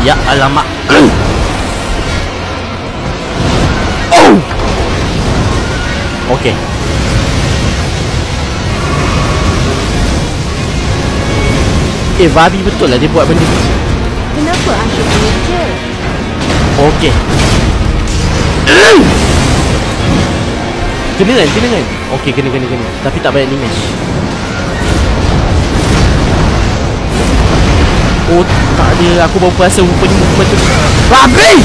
Ya alamak. Oh. Okey. Babi betul lah dia buat benda ni. Kenapa asyik je? Okey. Kena kan? Okey, kena. Tapi tak banyak damage. Oh, tak ada. Aku baru perasan rupanya movement tu. Babi!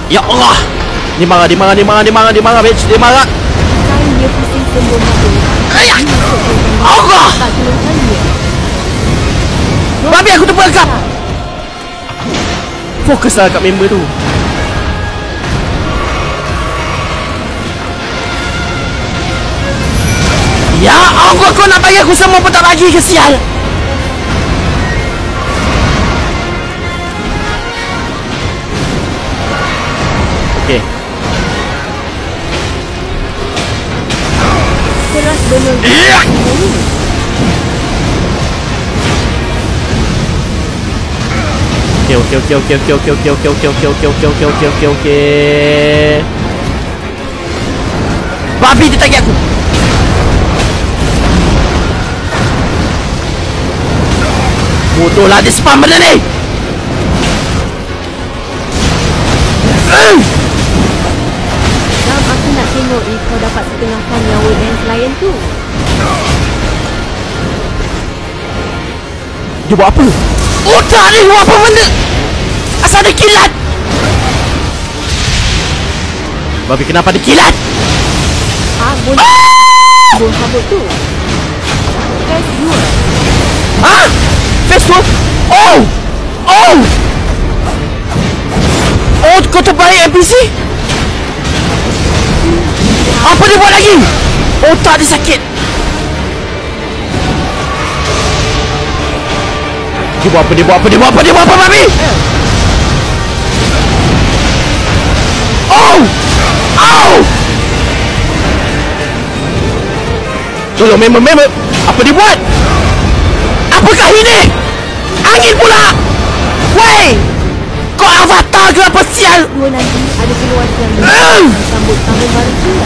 Ya Allah! Dia marah, bitch. Dia marah. Kain dia pusing sembung madu. Ayah! Allah! Tak keluhannya. Babi, aku terperangkap! Fokuslah kat member tu. Ya Allah, kau nak bagi aku semua pun tak bagi ke sial? Okey. Keras benar. Okey. Babi dia tagih aku. Bodoh lah dia spam benda ni. Jom aku nak tengok kau dapat setengahkan nyawa dance lion tu. Dia buat apa? Otak ni buat apa benda? Asal ada kilat. Babi kenapa ada kilat? Boleh. Bom habuk tu. Press 2. Face tu? Oh, kau terbaik NPC? Apa dia buat lagi? Otak dia sakit. Dia buat apa babi? Oh! Tolong member. Apa dia buat? Apakah ini? Angin pula! Wey! Kau avatar ke apa sial? Dua nanti ada keluarga yang sambut tahun baru pula.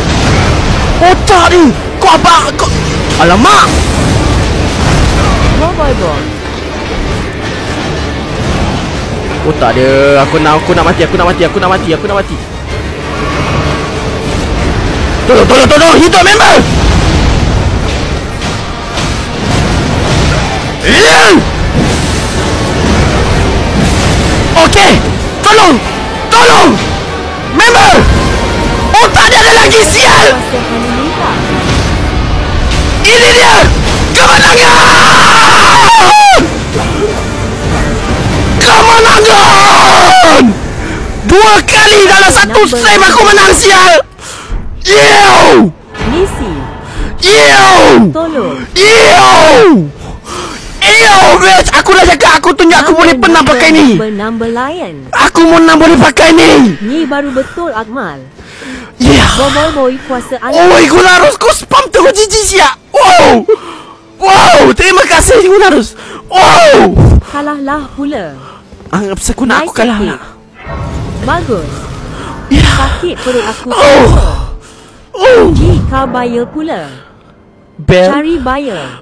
Otak ni! Kau apa? Alamak! Boy. Otak dia. Aku nak mati. Tolong! Hidup member! Okey, tolong, member. Otak dia ada lagi sial. Ini dia kemenangan. 2 kali dalam satu stream aku menang sial. Misi. Tolong. Bitch, aku dah cakap aku tunjuk aku boleh pernah pakai ni. Number lion. Aku menang boleh pakai ni. Ni baru betul Akmal. Boy kuasa alam. Oh my god, harus kau spam terus GG siap. Wow, terima kasih Gunarus. Wow. Kalahlah pula. Anggap sekuna aku kalah lah. Bagus. Sakit perut aku. Jika buyer pula. Bell. Cari buyer.